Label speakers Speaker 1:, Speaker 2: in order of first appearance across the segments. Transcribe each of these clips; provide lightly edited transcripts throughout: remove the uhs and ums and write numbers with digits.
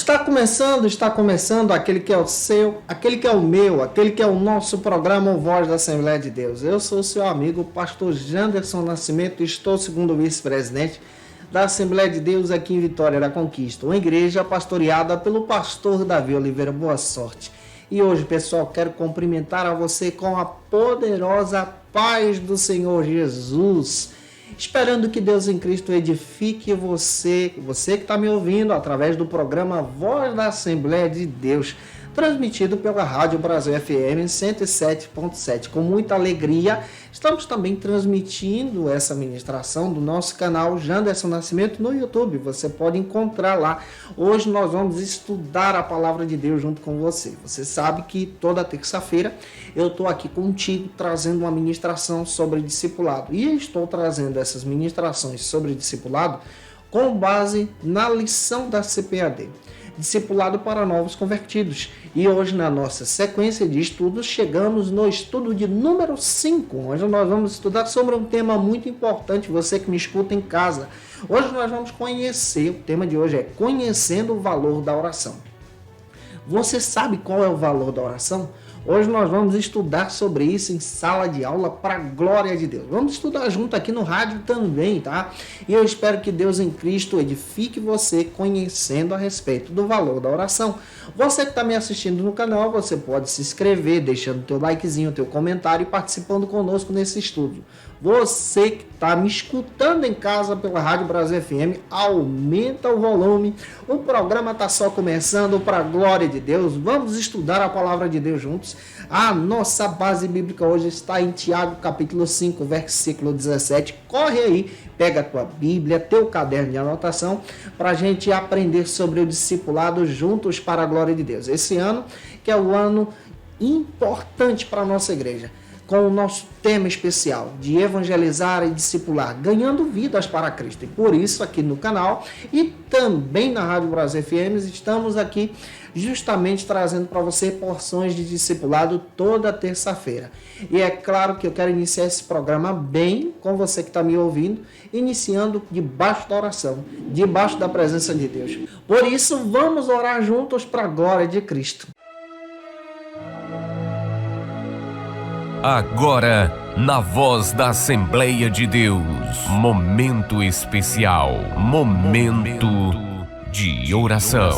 Speaker 1: Está começando aquele que é o seu, aquele que é o meu, aquele que é o nosso programa O Voz da Assembleia de Deus. Eu sou o seu amigo, pastor Janderson Nascimento, e estou segundo vice-presidente da Assembleia de Deus aqui em Vitória da Conquista, uma igreja pastoreada pelo pastor Davi Oliveira. Boa sorte. E hoje, pessoal, quero cumprimentar a você com a poderosa paz do Senhor Jesus, esperando que Deus em Cristo edifique você que está me ouvindo através do programa Voz da Assembleia de Deus, transmitido pela Rádio Brasil FM 107.7. Com muita alegria, estamos também transmitindo essa ministração do nosso canal Janderson Nascimento no YouTube. Você pode encontrar lá. Hoje nós vamos estudar a palavra de Deus junto com você. Você sabe que toda terça-feira eu estou aqui contigo trazendo uma ministração sobre discipulado. E estou trazendo essas ministrações sobre discipulado com base na lição da CPAD. Discipulado para novos convertidos. E hoje, na nossa sequência de estudos, chegamos no estudo de número 5, onde nós vamos estudar sobre um tema muito importante, você que me escuta em casa. Hoje nós vamos conhecer, o tema de hoje é conhecendo o valor da oração. Você sabe qual é o valor da oração? Hoje nós vamos estudar sobre isso em sala de aula para a glória de Deus. Vamos estudar junto aqui no rádio também, tá? E eu espero que Deus em Cristo edifique você conhecendo a respeito do valor da oração. Você que está me assistindo no canal, você pode se inscrever, deixando teu likezinho, teu comentário e participando conosco nesse estudo. Você que está me escutando em casa pela Rádio Brasil FM, aumenta o volume. O programa está só começando, para a glória de Deus. Vamos estudar a palavra de Deus juntos. A nossa base bíblica hoje está em Tiago, capítulo 5, versículo 17. Corre aí, pega a tua Bíblia, teu caderno de anotação, para a gente aprender sobre o discipulado juntos para a glória de Deus. Esse ano, que é o ano importante para a nossa igreja, com o nosso tema especial de evangelizar e discipular, ganhando vidas para Cristo. E por isso, aqui no canal e também na Rádio Brasil FM, estamos aqui justamente trazendo para você porções de discipulado toda terça-feira. E é claro que eu quero iniciar esse programa bem com você que está me ouvindo, iniciando debaixo da oração, debaixo da presença de Deus. Por isso, vamos orar juntos para a glória de Cristo.
Speaker 2: Agora, na voz da Assembleia de Deus, momento especial, momento de oração.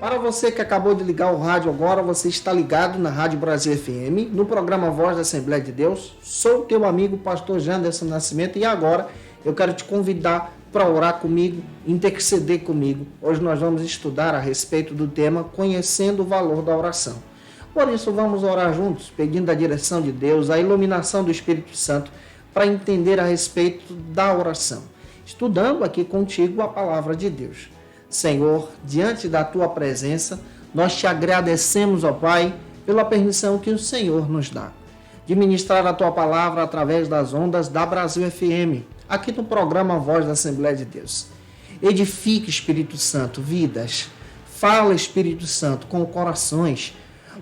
Speaker 1: Para você que acabou de ligar o rádio agora, você está ligado na Rádio Brasil FM, no programa Voz da Assembleia de Deus. Sou teu amigo, pastor Janderson Nascimento, e agora eu quero te convidar para orar comigo, interceder comigo. Hoje nós vamos estudar a respeito do tema Conhecendo o Valor da Oração. Por isso vamos orar juntos, pedindo a direção de Deus, a iluminação do Espírito Santo, para entender a respeito da oração. Estudando aqui contigo a palavra de Deus. Senhor, diante da tua presença, nós te agradecemos, ó Pai, pela permissão que o Senhor nos dá de ministrar a tua palavra através das ondas da Brasil FM, aqui no programa Voz da Assembleia de Deus. Edifique, Espírito Santo, vidas. Fala, Espírito Santo, com corações.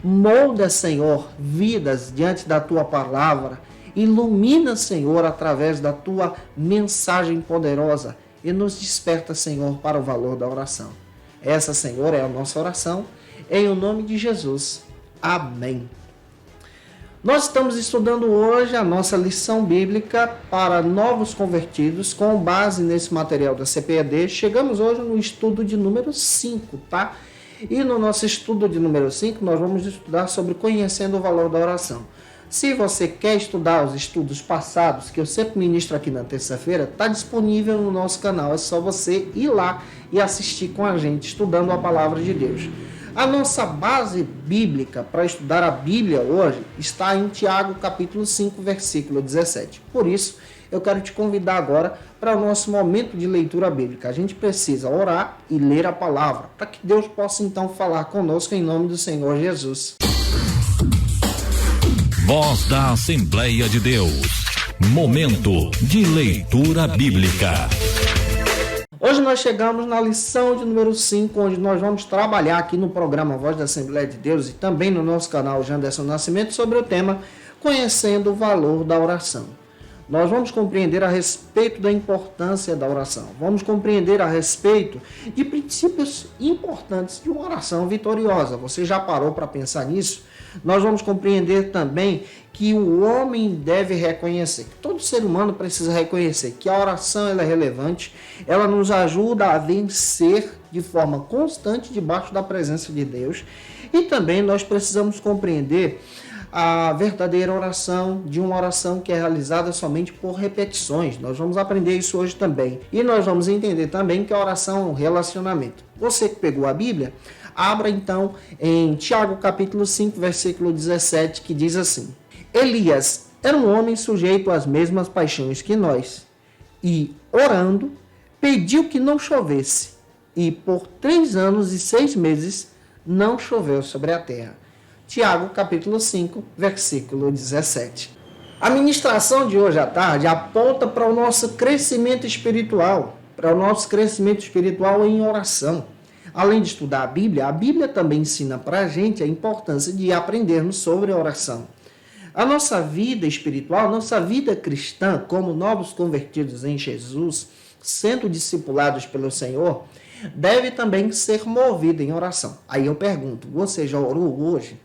Speaker 1: Molda, Senhor, vidas diante da tua palavra. Ilumina, Senhor, através da tua mensagem poderosa. E nos desperta, Senhor, para o valor da oração. Essa, Senhor, é a nossa oração. Em o nome de Jesus. Amém. Nós estamos estudando hoje a nossa lição bíblica para novos convertidos, com base nesse material da CPAD. Chegamos hoje no estudo de número 5, tá? E no nosso estudo de número 5, nós vamos estudar sobre conhecendo o valor da oração. Se você quer estudar os estudos passados, que eu sempre ministro aqui na terça-feira, está disponível no nosso canal. É só você ir lá e assistir com a gente, estudando a palavra de Deus. A nossa base bíblica para estudar a Bíblia hoje está em Tiago, capítulo 5, versículo 17. Por isso, eu quero te convidar agora para o nosso momento de leitura bíblica. A gente precisa orar e ler a palavra, para que Deus possa então falar conosco em nome do Senhor Jesus.
Speaker 3: Voz da Assembleia de Deus. Momento de leitura bíblica.
Speaker 1: Hoje nós chegamos na lição de número 5, onde nós vamos trabalhar aqui no programa Voz da Assembleia de Deus e também no nosso canal Janderson Nascimento sobre o tema Conhecendo o Valor da Oração. Nós vamos compreender a respeito da importância da oração. Vamos compreender a respeito de princípios importantes de uma oração vitoriosa. Você já parou para pensar nisso? Nós vamos compreender também que o homem deve reconhecer, que todo ser humano precisa reconhecer que a oração ela é relevante, ela nos ajuda a vencer de forma constante debaixo da presença de Deus. E também nós precisamos compreender a verdadeira oração, de uma oração que é realizada somente por repetições. Nós vamos aprender isso hoje também. E nós vamos entender também que a oração é um relacionamento. Você que pegou a Bíblia, abra então em Tiago capítulo 5, versículo 17, que diz assim: Elias era um homem sujeito às mesmas paixões que nós, e, orando, pediu que não chovesse, e por 3 anos e 6 meses não choveu sobre a terra. Tiago, capítulo 5, versículo 17. A ministração de hoje à tarde aponta para o nosso crescimento espiritual, em oração. Além de estudar a Bíblia também ensina para a gente a importância de aprendermos sobre a oração. A nossa vida espiritual, nossa vida cristã, como novos convertidos em Jesus, sendo discipulados pelo Senhor, deve também ser movida em oração. Aí eu pergunto, você já orou hoje?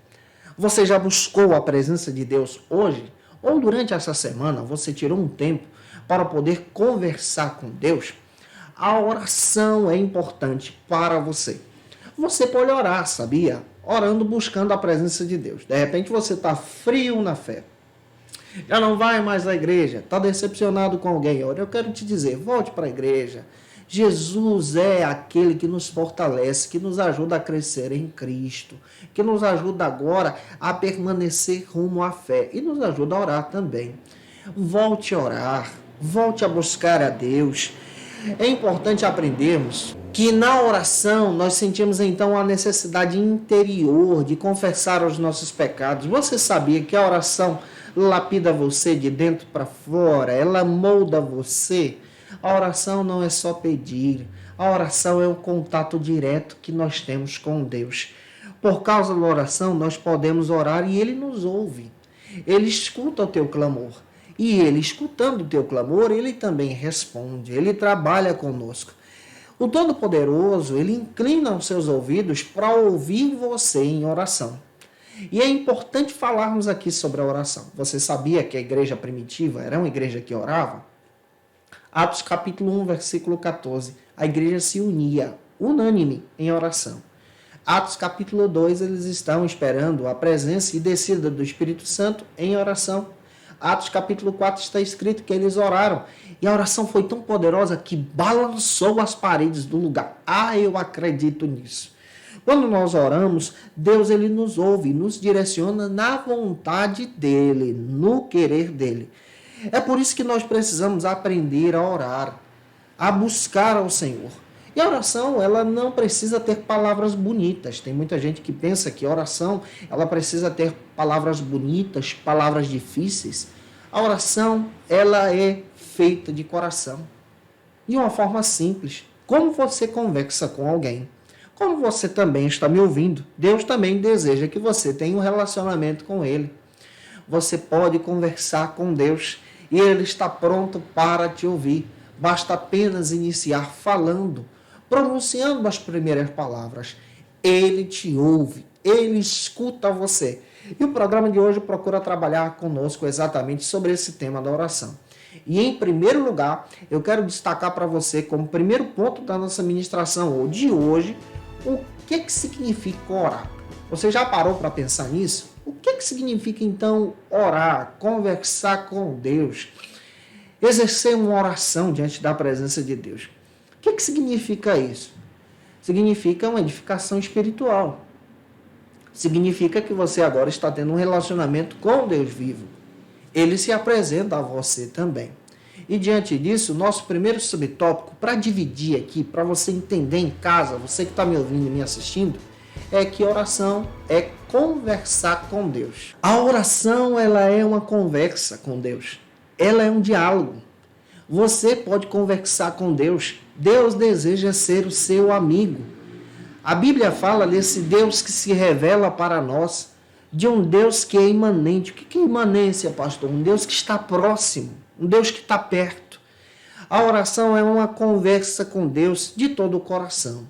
Speaker 1: Você já buscou a presença de Deus hoje? Ou durante essa semana você tirou um tempo para poder conversar com Deus? A oração é importante para você. Você pode orar, sabia? Orando, buscando a presença de Deus. De repente você está frio na fé. Já não vai mais à igreja. Está decepcionado com alguém. Eu quero te dizer, volte para a igreja. Jesus é aquele que nos fortalece, que nos ajuda a crescer em Cristo, que nos ajuda agora a permanecer rumo à fé e nos ajuda a orar também. Volte a orar, volte a buscar a Deus. É importante aprendermos que na oração nós sentimos então a necessidade interior de confessar os nossos pecados. Você sabia que a oração lapida você de dentro para fora, ela molda você? A oração não é só pedir, a oração é um contato direto que nós temos com Deus. Por causa da oração, nós podemos orar e Ele nos ouve. Ele escuta o teu clamor. E Ele, escutando o teu clamor, Ele também responde, Ele trabalha conosco. O Todo-Poderoso, Ele inclina os seus ouvidos para ouvir você em oração. E é importante falarmos aqui sobre a oração. Você sabia que a igreja primitiva era uma igreja que orava? Atos capítulo 1, versículo 14. A igreja se unia, unânime, em oração. Atos capítulo 2, eles estão esperando a presença e descida do Espírito Santo em oração. Atos capítulo 4 está escrito que eles oraram. E a oração foi tão poderosa que balançou as paredes do lugar. Eu acredito nisso. Quando nós oramos, Deus ele nos ouve, nos direciona na vontade dEle, no querer dEle. É por isso que nós precisamos aprender a orar, a buscar ao Senhor. E a oração, ela não precisa ter palavras bonitas. Tem muita gente que pensa que a oração, ela precisa ter palavras bonitas, palavras difíceis. A oração, ela é feita de coração. De uma forma simples. Como você conversa com alguém. Como você também está me ouvindo, Deus também deseja que você tenha um relacionamento com Ele. Você pode conversar com Deus e Ele está pronto para te ouvir. Basta apenas iniciar falando, pronunciando as primeiras palavras. Ele te ouve, Ele escuta você. E o programa de hoje procura trabalhar conosco exatamente sobre esse tema da oração. E em primeiro lugar, eu quero destacar para você, como primeiro ponto da nossa ministração de hoje, o que significa orar. Você já parou para pensar nisso? O que significa então orar, conversar com Deus, exercer uma oração diante da presença de Deus? O que significa isso? Significa uma edificação espiritual. Significa que você agora está tendo um relacionamento com Deus vivo. Ele se apresenta a você também. E diante disso, nosso primeiro subtópico, para dividir aqui, para você entender em casa, você que está me ouvindo e me assistindo, é que oração é conversar com Deus. A oração, ela é uma conversa com Deus. Ela é um diálogo. Você pode conversar com Deus. Deus deseja ser o seu amigo. A Bíblia fala desse Deus que se revela para nós, de um Deus que é imanente. O que é imanência, pastor? Um Deus que está próximo. um Deus que está perto. A oração é uma conversa com Deus de todo o coração.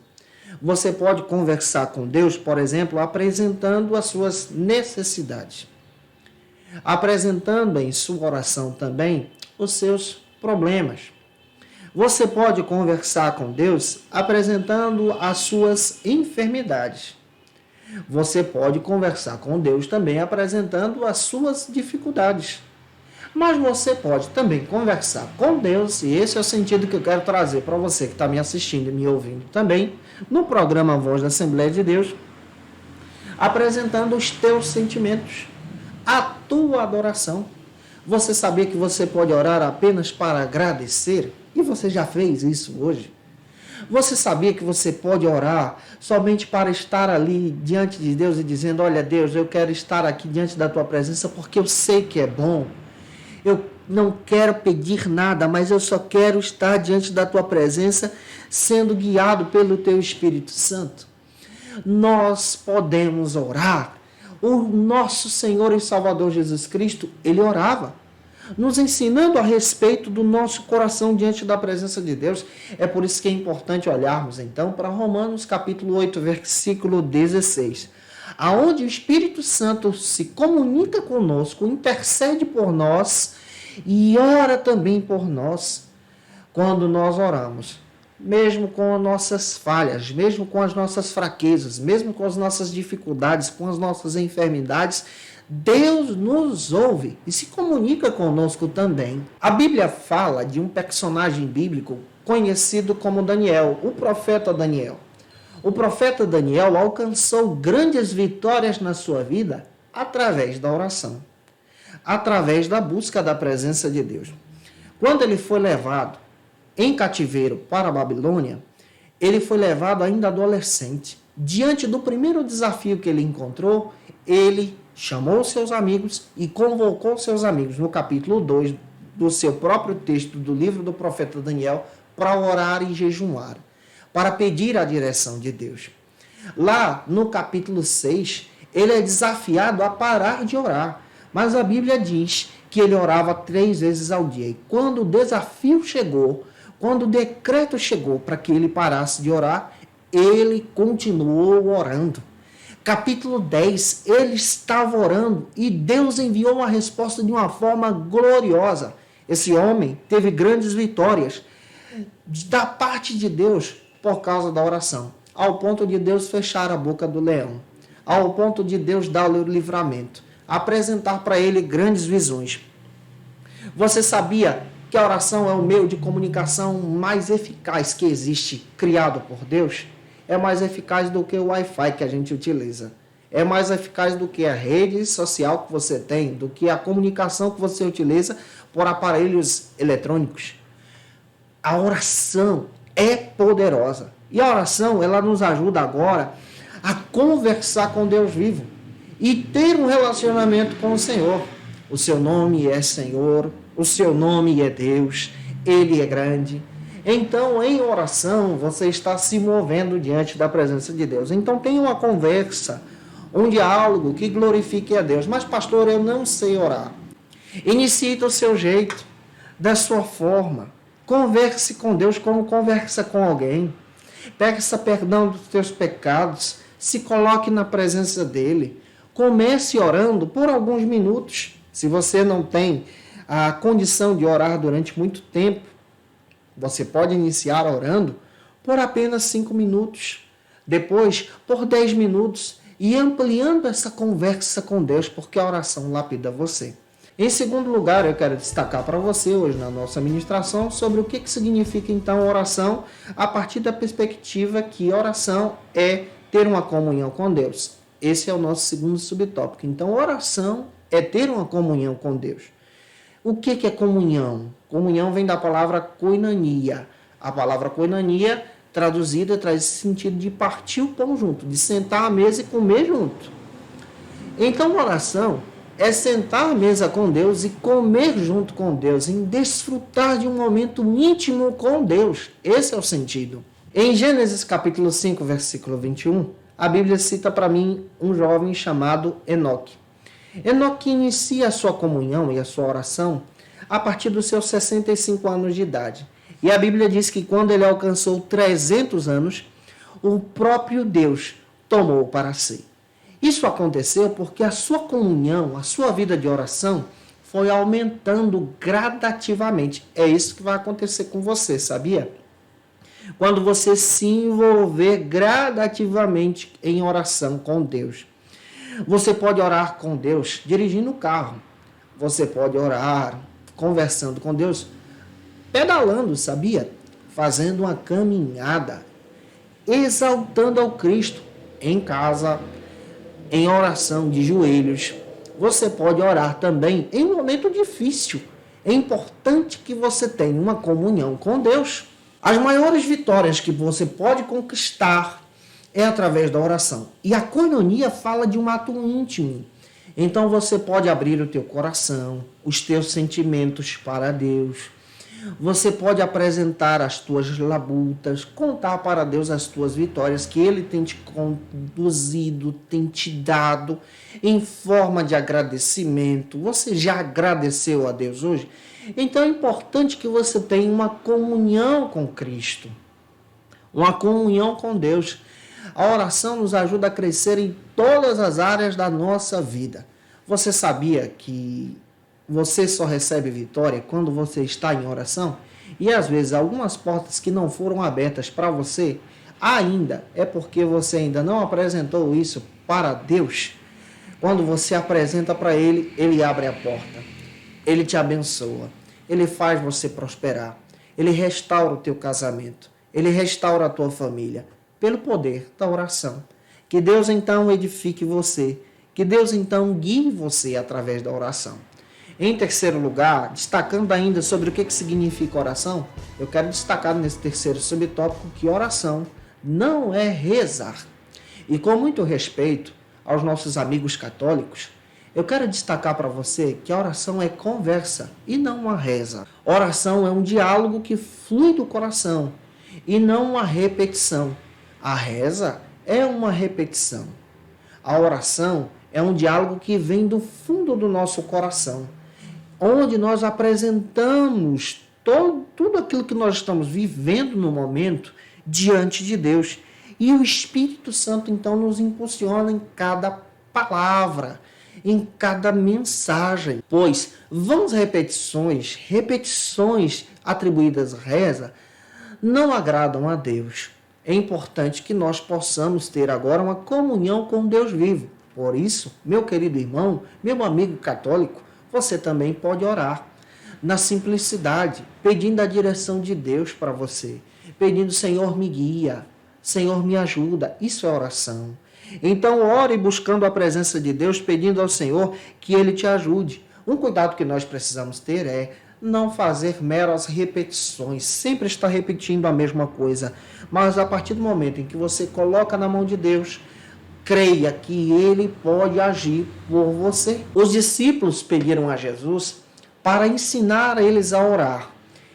Speaker 1: Você pode conversar com Deus, por exemplo, apresentando as suas necessidades. Apresentando em sua oração também os seus problemas. Você pode conversar com Deus apresentando as suas enfermidades. Você pode conversar com Deus também apresentando as suas dificuldades. Mas você pode também conversar com Deus, e esse é o sentido que eu quero trazer para você que está me assistindo e me ouvindo também, no programa Voz da Assembleia de Deus, apresentando os teus sentimentos, a tua adoração. Você sabia que você pode orar apenas para agradecer? E você já fez isso hoje? Você sabia que você pode orar somente para estar ali diante de Deus e dizendo, olha Deus, eu quero estar aqui diante da tua presença porque eu sei que é bom. Eu não quero pedir nada, mas eu só quero estar diante da tua presença sendo guiado pelo teu Espírito Santo. Nós podemos orar. O nosso Senhor e Salvador Jesus Cristo, ele orava, nos ensinando a respeito do nosso coração diante da presença de Deus. É por isso que é importante olharmos então para Romanos capítulo 8, versículo 16, aonde o Espírito Santo se comunica conosco, intercede por nós e ora também por nós quando nós oramos. Mesmo com as nossas falhas, mesmo com as nossas fraquezas, mesmo com as nossas dificuldades, com as nossas enfermidades, Deus nos ouve e se comunica conosco também. A Bíblia fala de um personagem bíblico conhecido como Daniel, o profeta Daniel. O profeta Daniel alcançou grandes vitórias na sua vida através da oração, através da busca da presença de Deus. Quando ele foi levado em cativeiro para a Babilônia, ele foi levado ainda adolescente. Diante do primeiro desafio que ele encontrou, ele chamou seus amigos e convocou seus amigos, no capítulo 2 do seu próprio texto do livro do profeta Daniel, para orar e jejuar, para pedir a direção de Deus. Lá no capítulo 6, ele é desafiado a parar de orar, mas a Bíblia diz que ele orava 3 vezes ao dia. E quando o desafio chegou, quando o decreto chegou para que ele parasse de orar, ele continuou orando. Capítulo 10, ele estava orando e Deus enviou uma resposta de uma forma gloriosa. Esse homem teve grandes vitórias da parte de Deus por causa da oração, ao ponto de Deus fechar a boca do leão, ao ponto de Deus dar o livramento, apresentar para ele grandes visões. Você sabia que a oração é o meio de comunicação mais eficaz que existe, criado por Deus? É mais eficaz do que o Wi-Fi que a gente utiliza. É mais eficaz do que a rede social que você tem, do que a comunicação que você utiliza por aparelhos eletrônicos. A oração é poderosa. E a oração, ela nos ajuda agora a conversar com Deus vivo e ter um relacionamento com o Senhor. O seu nome é Senhor, o seu nome é Deus, Ele é grande. Então, em oração, você está se movendo diante da presença de Deus. Então, tenha uma conversa, um diálogo que glorifique a Deus. Mas, pastor, eu não sei orar. Inicie do seu jeito, da sua forma. Converse com Deus como conversa com alguém. Peça perdão dos teus pecados. Se coloque na presença dEle. Comece orando por alguns minutos. Se você não tem a condição de orar durante muito tempo, você pode iniciar orando por apenas 5 minutos, depois por 10 minutos e ampliando essa conversa com Deus, porque a oração lapida você. Em segundo lugar, eu quero destacar para você hoje na nossa ministração sobre o que significa então oração a partir da perspectiva que oração é ter uma comunhão com Deus. Esse é o nosso segundo subtópico. Então, oração é ter uma comunhão com Deus. O que é comunhão? Comunhão vem da palavra koinonia. A palavra koinonia, traduzida, traz esse sentido de partir o pão junto, de sentar à mesa e comer junto. Então, oração é sentar à mesa com Deus e comer junto com Deus, em desfrutar de um momento íntimo com Deus. Esse é o sentido. Em Gênesis capítulo 5, versículo 21, a Bíblia cita para mim um jovem chamado Enoque. Enoque inicia a sua comunhão e a sua oração a partir dos seus 65 anos de idade. E a Bíblia diz que quando ele alcançou 300 anos, o próprio Deus tomou para si. Isso aconteceu porque a sua comunhão, a sua vida de oração foi aumentando gradativamente. É isso que vai acontecer com você, sabia? Quando você se envolver gradativamente em oração com Deus. Você pode orar com Deus dirigindo o carro. Você pode orar conversando com Deus pedalando, sabia? Fazendo uma caminhada, exaltando ao Cristo em casa, em oração de joelhos. Você pode orar também em um momento difícil. É importante que você tenha uma comunhão com Deus. As maiores vitórias que você pode conquistar é através da oração. E a koinonia fala de um ato íntimo. Então você pode abrir o teu coração, os teus sentimentos para Deus. Você pode apresentar as tuas labutas, contar para Deus as tuas vitórias que Ele tem te conduzido, tem te dado em forma de agradecimento. Você já agradeceu a Deus hoje? Então é importante que você tenha uma comunhão com Cristo, uma comunhão com Deus. A oração nos ajuda a crescer em todas as áreas da nossa vida. Você sabia que você só recebe vitória quando você está em oração? E às vezes algumas portas que não foram abertas para você ainda é porque você ainda não apresentou isso para Deus. Quando você apresenta para Ele, Ele abre a porta. Ele te abençoa. Ele faz você prosperar. Ele restaura o teu casamento. Ele restaura a tua família. Pelo poder da oração. Que Deus então edifique você. Que Deus então guie você através da oração. Em terceiro lugar, destacando ainda sobre o que significa oração, eu quero destacar nesse terceiro subtópico que oração não é rezar. E com muito respeito aos nossos amigos católicos, eu quero destacar para você que a oração é conversa e não uma reza. Oração é um diálogo que flui do coração e não uma repetição. A reza é uma repetição. A oração é um diálogo que vem do fundo do nosso coração, onde nós apresentamos tudo aquilo que nós estamos vivendo no momento diante de Deus. E o Espírito Santo, então, nos impulsiona em cada palavra, em cada mensagem. Pois vãs repetições atribuídas à reza, não agradam a Deus. É importante que nós possamos ter agora uma comunhão com Deus vivo. Por isso, meu querido irmão, meu amigo católico, você também pode orar na simplicidade, pedindo a direção de Deus para você, pedindo: Senhor, me guia, Senhor, me ajuda. Isso é oração. Então, ore buscando a presença de Deus, pedindo ao Senhor que Ele te ajude. Um cuidado que nós precisamos ter é não fazer meras repetições, sempre estar repetindo a mesma coisa. Mas a partir do momento em que você coloca na mão de Deus, creia que Ele pode agir por você. Os discípulos pediram a Jesus para ensinar eles a orar.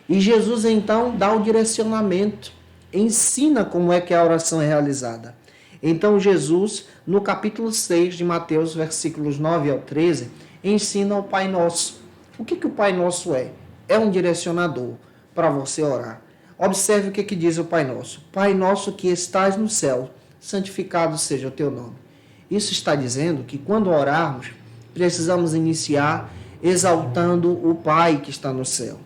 Speaker 1: E Jesus então dá o direcionamento, ensina como é que a oração é realizada. Então Jesus, no capítulo 6 de Mateus, versículos 9 ao 13, ensina o Pai Nosso. O que o Pai Nosso é? É um direcionador para você orar. Observe o que diz o Pai Nosso. Pai Nosso que estás no céu, santificado seja o teu nome. Isso está dizendo que quando orarmos, precisamos iniciar exaltando o Pai que está no céu.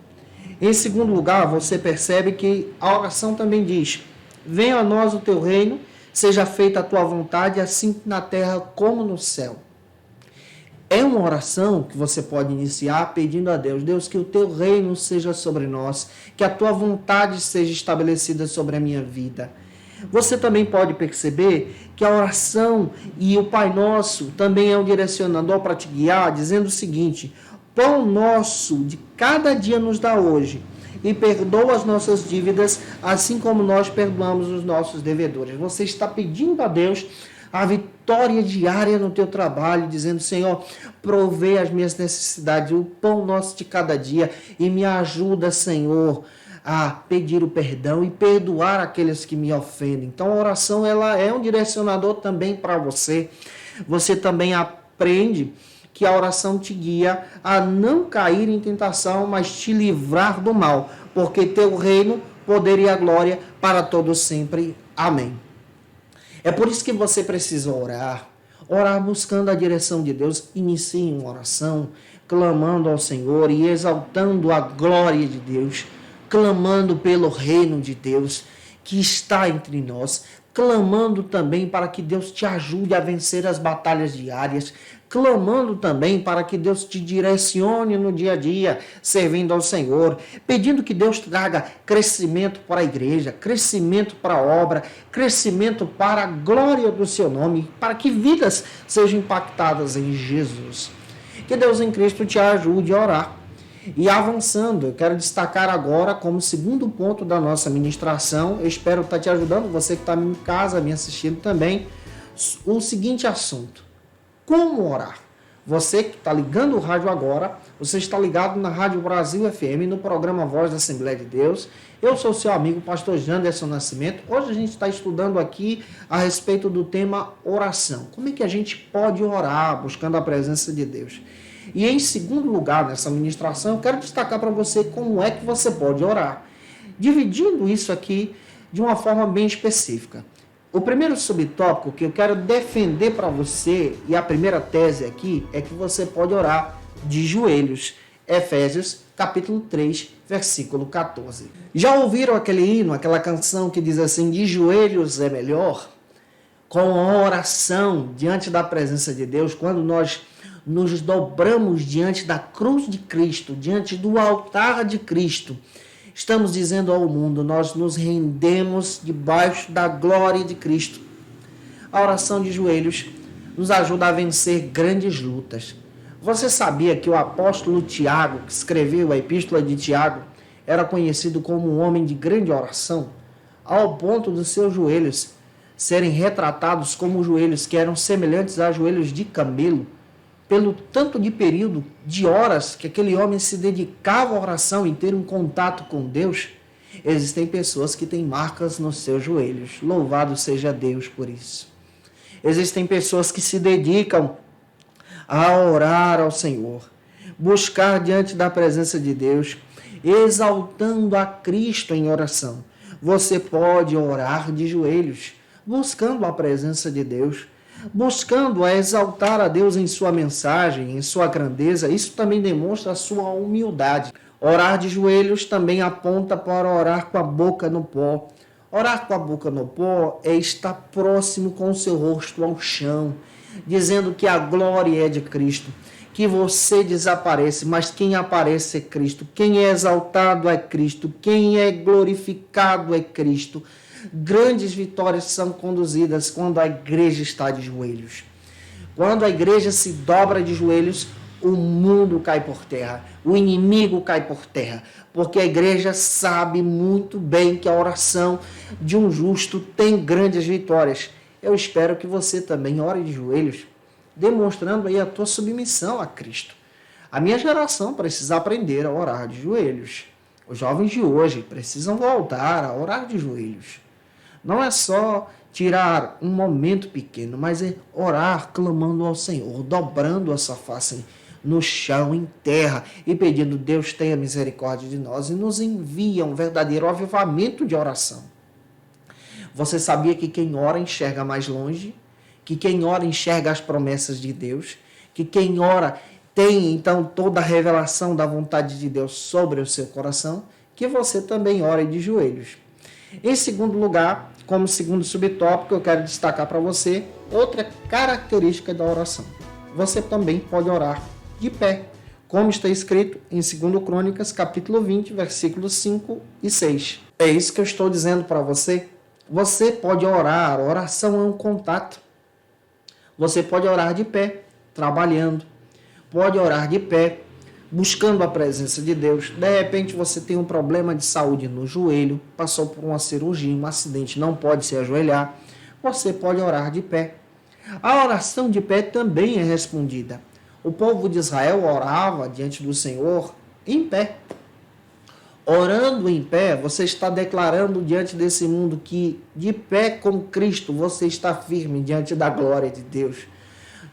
Speaker 1: Em segundo lugar, você percebe que a oração também diz: venha a nós o teu reino, seja feita a tua vontade, assim na terra como no céu. É uma oração que você pode iniciar pedindo a Deus: Deus, que o teu reino seja sobre nós, que a tua vontade seja estabelecida sobre a minha vida. Você também pode perceber que a oração e o Pai Nosso também é um direcionador para te guiar, dizendo o seguinte: pão nosso de cada dia nos dá hoje, e perdoa as nossas dívidas, assim como nós perdoamos os nossos devedores. Você está pedindo a Deus a vitória diária no teu trabalho, dizendo: Senhor, provê as minhas necessidades, o pão nosso de cada dia, e me ajuda, Senhor, a pedir o perdão e perdoar aqueles que me ofendem. Então a oração ela é um direcionador também para você. Você também aprende que a oração te guia a não cair em tentação, mas te livrar do mal, porque teu reino, poder e a glória para todos sempre. Amém. É por isso que você precisa orar buscando a direção de Deus. Inicie uma oração, clamando ao Senhor e exaltando a glória de Deus, clamando pelo reino de Deus que está entre nós, clamando também para que Deus te ajude a vencer as batalhas diárias, clamando também para que Deus te direcione no dia a dia, servindo ao Senhor, pedindo que Deus traga crescimento para a igreja, crescimento para a obra, crescimento para a glória do seu nome, para que vidas sejam impactadas em Jesus. Que Deus em Cristo te ajude a orar. E avançando, eu quero destacar agora como segundo ponto da nossa ministração, eu espero estar te ajudando, você que está em casa me assistindo também, o seguinte assunto: como orar? Você que está ligando o rádio agora, você está ligado na Rádio Brasil FM, no programa Voz da Assembleia de Deus. Eu sou seu amigo, pastor Janderson Nascimento. Hoje a gente está estudando aqui a respeito do tema oração. Como é que a gente pode orar buscando a presença de Deus? E em segundo lugar, nessa ministração, eu quero destacar para você como é que você pode orar, dividindo isso aqui de uma forma bem específica. O primeiro subtópico que eu quero defender para você, e a primeira tese aqui, é que você pode orar de joelhos. Efésios, capítulo 3, versículo 14. Já ouviram aquele hino, aquela canção que diz assim: de joelhos é melhor? Com a oração diante da presença de Deus, quando nós nos dobramos diante da cruz de Cristo, diante do altar de Cristo, estamos dizendo ao mundo, nós nos rendemos debaixo da glória de Cristo. A oração de joelhos nos ajuda a vencer grandes lutas. Você sabia que o apóstolo Tiago, que escreveu a epístola de Tiago, era conhecido como um homem de grande oração, ao ponto dos seus joelhos serem retratados como joelhos que eram semelhantes a joelhos de camelo, pelo tanto de período, de horas que aquele homem se dedicava à oração e ter um contato com Deus? Existem pessoas que têm marcas nos seus joelhos. Louvado seja Deus por isso. Existem pessoas que se dedicam a orar ao Senhor, buscar diante da presença de Deus, exaltando a Cristo em oração. Você pode orar de joelhos, buscando a presença de Deus, buscando a exaltar a Deus em sua mensagem, em sua grandeza. Isso também demonstra a sua humildade. Orar de joelhos também aponta para orar com a boca no pó. Orar com a boca no pó é estar próximo com o seu rosto ao chão, dizendo que a glória é de Cristo, que você desaparece, mas quem aparece é Cristo, quem é exaltado é Cristo, quem é glorificado é Cristo. Grandes vitórias são conduzidas quando a igreja está de joelhos. Quando a igreja se dobra de joelhos, o mundo cai por terra, o inimigo cai por terra, porque a igreja sabe muito bem que a oração de um justo tem grandes vitórias. Eu espero que você também ore de joelhos, demonstrando aí a tua submissão a Cristo. A minha geração precisa aprender a orar de joelhos. Os jovens de hoje precisam voltar a orar de joelhos. Não é só tirar um momento pequeno, mas é orar clamando ao Senhor, dobrando a sua face no chão, em terra, e pedindo: Deus tenha misericórdia de nós e nos envia um verdadeiro avivamento de oração. Você sabia que quem ora enxerga mais longe? Que quem ora enxerga as promessas de Deus? Que quem ora tem então toda a revelação da vontade de Deus sobre o seu coração? Que você também ore de joelhos. Em segundo lugar, como segundo subtópico, eu quero destacar para você outra característica da oração. Você também pode orar de pé, como está escrito em 2 Crônicas, capítulo 20, versículos 5 e 6. É isso que eu estou dizendo para você. Você pode orar, oração é um contato. Você pode orar de pé, trabalhando. Pode orar de pé, buscando a presença de Deus. De repente você tem um problema de saúde no joelho, passou por uma cirurgia, um acidente, não pode se ajoelhar. Você pode orar de pé. A oração de pé também é respondida. O povo de Israel orava diante do Senhor em pé. Orando em pé, você está declarando diante desse mundo que de pé com Cristo você está firme diante da glória de Deus.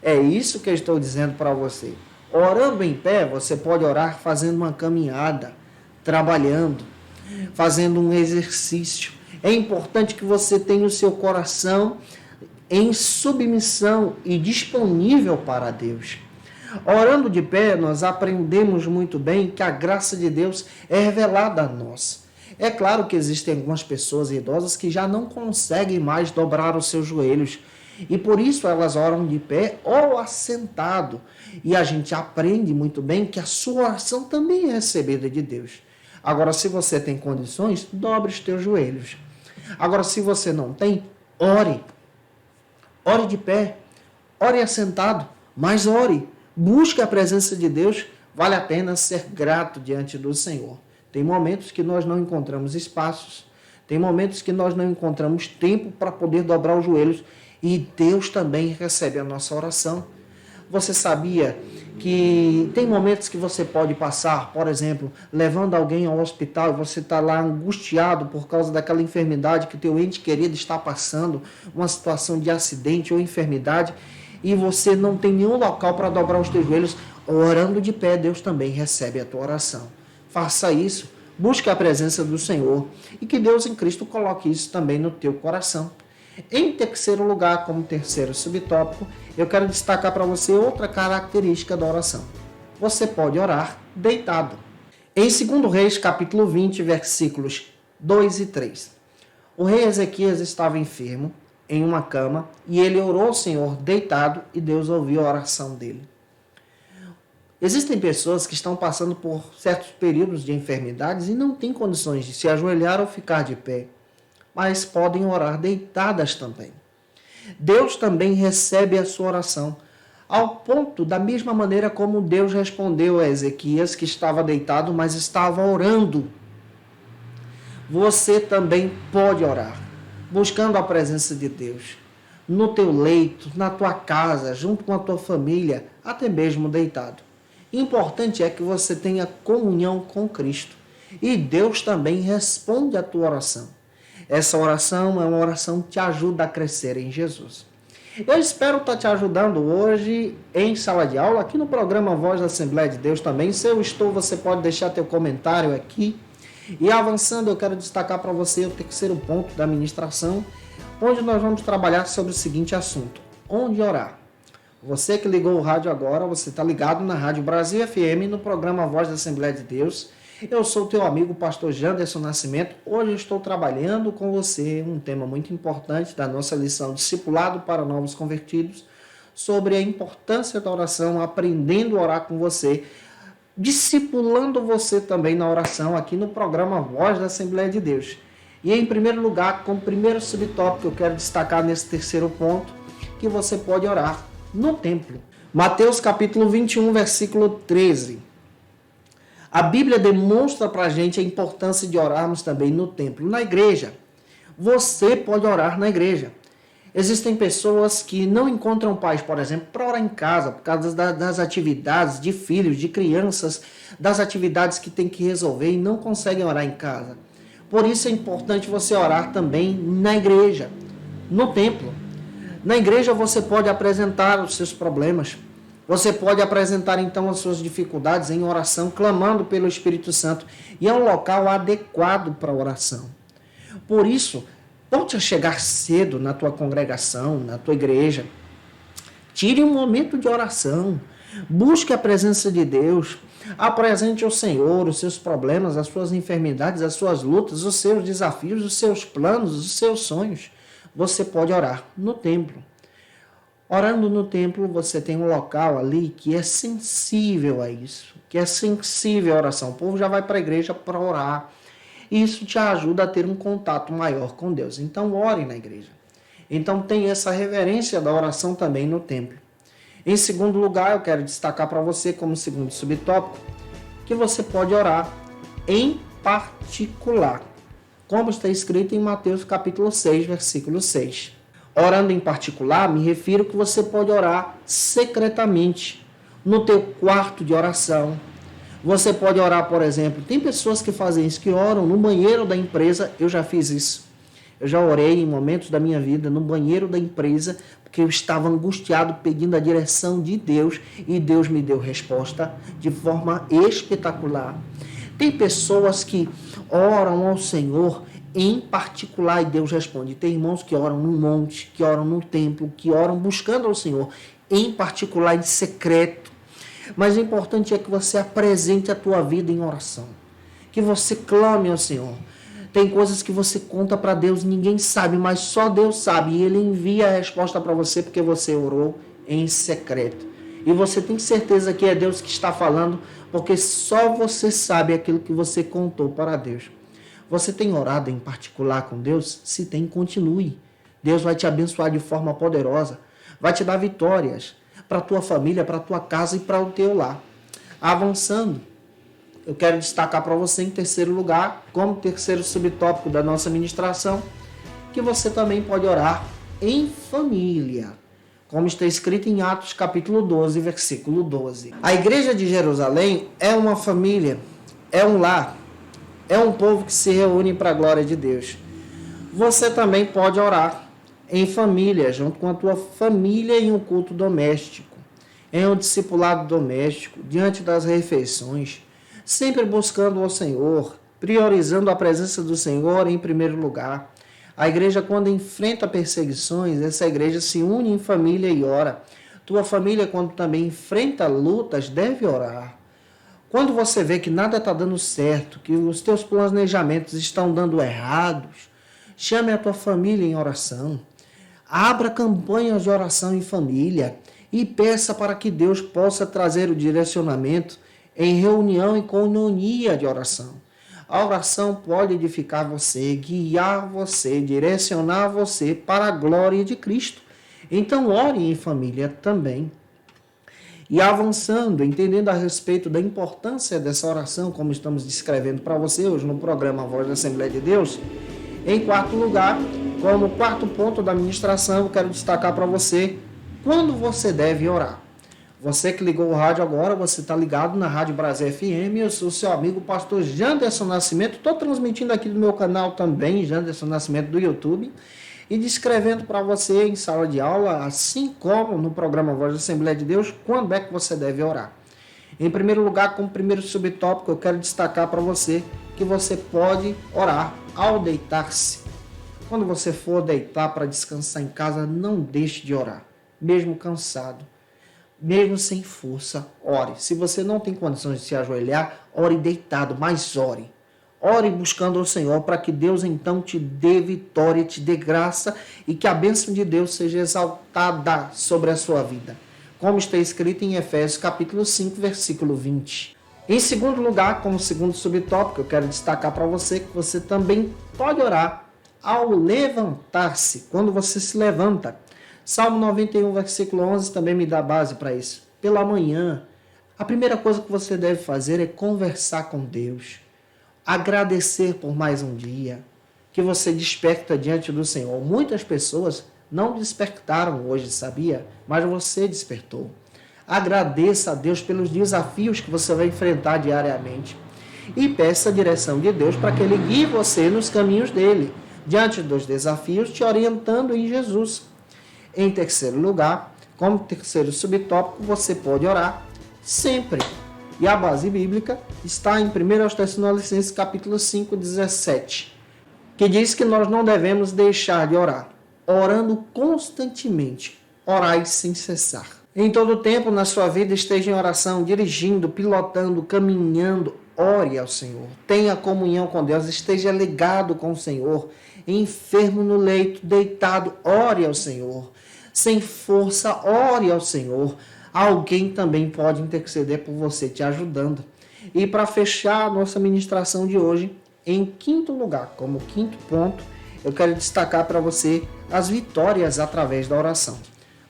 Speaker 1: É isso que eu estou dizendo para você. Orando em pé, você pode orar fazendo uma caminhada, trabalhando, fazendo um exercício. É importante que você tenha o seu coração em submissão e disponível para Deus. Orando de pé, nós aprendemos muito bem que a graça de Deus é revelada a nós. É claro que existem algumas pessoas idosas que já não conseguem mais dobrar os seus joelhos e por isso elas oram de pé ou assentado. E a gente aprende muito bem que a sua oração também é recebida de Deus. Agora, se você tem condições, dobre os teus joelhos. Agora, se você não tem, ore. Ore de pé, ore assentado, mas ore. Busque a presença de Deus, vale a pena ser grato diante do Senhor. Tem momentos que nós não encontramos espaços, tem momentos que nós não encontramos tempo para poder dobrar os joelhos e Deus também recebe a nossa oração. Você sabia que tem momentos que você pode passar, por exemplo, levando alguém ao hospital e você está lá angustiado por causa daquela enfermidade que o teu ente querido está passando, uma situação de acidente ou enfermidade, e você não tem nenhum local para dobrar os teus joelhos, orando de pé, Deus também recebe a tua oração. Faça isso, busque a presença do Senhor e que Deus em Cristo coloque isso também no teu coração. Em terceiro lugar, como terceiro subtópico, eu quero destacar para você outra característica da oração. Você pode orar deitado. Em 2 Reis, capítulo 20, versículos 2 e 3. O rei Ezequias estava enfermo em uma cama e ele orou ao Senhor deitado e Deus ouviu a oração dele. Existem pessoas que estão passando por certos períodos de enfermidades e não têm condições de se ajoelhar ou ficar de pé, mas podem orar deitadas também. Deus também recebe a sua oração, ao ponto da mesma maneira como Deus respondeu a Ezequias, que estava deitado, mas estava orando. Você também pode orar, buscando a presença de Deus, no teu leito, na tua casa, junto com a tua família, até mesmo deitado. Importante é que você tenha comunhão com Cristo e Deus também responde a tua oração. Essa oração é uma oração que te ajuda a crescer em Jesus. Eu espero estar te ajudando hoje em sala de aula, aqui no programa Voz da Assembleia de Deus também. Se eu estou, você pode deixar teu comentário aqui. E avançando, eu quero destacar para você o terceiro ponto da ministração, onde nós vamos trabalhar sobre o seguinte assunto: onde orar. Você que ligou o rádio agora, você está ligado na Rádio Brasil FM, no programa Voz da Assembleia de Deus. Eu sou o teu amigo, pastor Janderson Nascimento. Hoje eu estou trabalhando com você um tema muito importante da nossa lição Discipulado para Novos Convertidos, sobre a importância da oração, aprendendo a orar com você, discipulando você também na oração aqui no programa Voz da Assembleia de Deus. E em primeiro lugar, como primeiro subtópico, eu quero destacar nesse terceiro ponto, que você pode orar no templo. Mateus capítulo 21, versículo 13. A Bíblia demonstra para a gente a importância de orarmos também no templo, na igreja. Você pode orar na igreja. Existem pessoas que não encontram paz, por exemplo, para orar em casa, por causa das atividades de filhos, de crianças, das atividades que tem que resolver e não conseguem orar em casa. Por isso é importante você orar também na igreja, no templo. Na igreja você pode apresentar os seus problemas. Você pode apresentar então as suas dificuldades em oração, clamando pelo Espírito Santo. E é um local adequado para a oração. Por isso, volte chegar cedo na tua congregação, na tua igreja. Tire um momento de oração. Busque a presença de Deus. Apresente ao Senhor os seus problemas, as suas enfermidades, as suas lutas, os seus desafios, os seus planos, os seus sonhos. Você pode orar no templo. Orando no templo, você tem um local ali que é sensível a isso, que é sensível à oração. O povo já vai para a igreja para orar. E isso te ajuda a ter um contato maior com Deus. Então, ore na igreja. Então, tem essa reverência da oração também no templo. Em segundo lugar, eu quero destacar para você, como segundo subtópico, que você pode orar em particular, como está escrito em Mateus capítulo 6, versículo 6. Orando em particular, me refiro que você pode orar secretamente, no teu quarto de oração. Você pode orar, por exemplo, tem pessoas que fazem isso, que oram no banheiro da empresa. Eu já fiz isso. Eu já orei em momentos da minha vida no banheiro da empresa porque eu estava angustiado pedindo a direção de Deus e Deus me deu resposta de forma espetacular. Tem pessoas que oram ao Senhor em particular e Deus responde. Tem irmãos que oram no monte, que oram no templo, que oram buscando ao Senhor em particular, em secreto. Mas o importante é que você apresente a tua vida em oração, que você clame ao Senhor. Tem coisas que você conta para Deus, ninguém sabe, mas só Deus sabe. E Ele envia a resposta para você porque você orou em secreto. E você tem certeza que é Deus que está falando, porque só você sabe aquilo que você contou para Deus. Você tem orado em particular com Deus? Se tem, continue. Deus vai te abençoar de forma poderosa. Vai te dar vitórias para a tua família, para a tua casa e para o teu lar. Avançando, eu quero destacar para você em terceiro lugar, como terceiro subtópico da nossa ministração, que você também pode orar em família, como está escrito em Atos capítulo 12, versículo 12. A igreja de Jerusalém é uma família, é um lar, é um povo que se reúne para a glória de Deus. Você também pode orar em família, junto com a tua família em um culto doméstico, em um discipulado doméstico, diante das refeições, sempre buscando ao Senhor, priorizando a presença do Senhor em primeiro lugar. A igreja, quando enfrenta perseguições, essa igreja se une em família e ora. Tua família, quando também enfrenta lutas, deve orar. Quando você vê que nada está dando certo, que os teus planejamentos estão dando errados, chame a tua família em oração. Abra campanhas de oração em família e peça para que Deus possa trazer o direcionamento em reunião e coinonia de oração. A oração pode edificar você, guiar você, direcionar você para a glória de Cristo. Então, ore em família também. E avançando, entendendo a respeito da importância dessa oração, como estamos descrevendo para você hoje no programa Voz da Assembleia de Deus, em quarto lugar, como quarto ponto da ministração, eu quero destacar para você quando você deve orar. Você que ligou o rádio agora, você está ligado na Rádio Brasil FM, eu sou seu amigo pastor Janderson Nascimento, estou transmitindo aqui do meu canal também, Janderson Nascimento do YouTube, e descrevendo para você em sala de aula, assim como no programa Voz da Assembleia de Deus, quando é que você deve orar. Em primeiro lugar, como primeiro subtópico, eu quero destacar para você que você pode orar ao deitar-se. Quando você for deitar para descansar em casa, não deixe de orar, mesmo cansado. Mesmo sem força, ore. Se você não tem condições de se ajoelhar, ore deitado, mas ore. Ore buscando o Senhor para que Deus então te dê vitória, te dê graça e que a bênção de Deus seja exaltada sobre a sua vida. Como está escrito em Efésios capítulo 5, versículo 20. Em segundo lugar, como segundo subtópico, eu quero destacar para você que você também pode orar ao levantar-se, quando você se levanta. Salmo 91, versículo 11 também me dá base para isso. Pela manhã, a primeira coisa que você deve fazer é conversar com Deus. Agradecer por mais um dia que você desperta diante do Senhor. Muitas pessoas não despertaram hoje, sabia? Mas você despertou. Agradeça a Deus pelos desafios que você vai enfrentar diariamente. E peça a direção de Deus para que Ele guie você nos caminhos dele, diante dos desafios, te orientando em Jesus. Em terceiro lugar, como terceiro subtópico, você pode orar sempre. E a base bíblica está em 1 Tessalonicenses capítulo 5, 17, que diz que nós não devemos deixar de orar, orando constantemente, orai sem cessar. Em todo tempo na sua vida esteja em oração, dirigindo, pilotando, caminhando, ore ao Senhor. Tenha comunhão com Deus, esteja ligado com o Senhor. Enfermo no leito, deitado, ore ao Senhor. Sem força, ore ao Senhor. Alguém também pode interceder por você, te ajudando. E para fechar a nossa ministração de hoje, em quinto lugar, como quinto ponto, eu quero destacar para você as vitórias através da oração.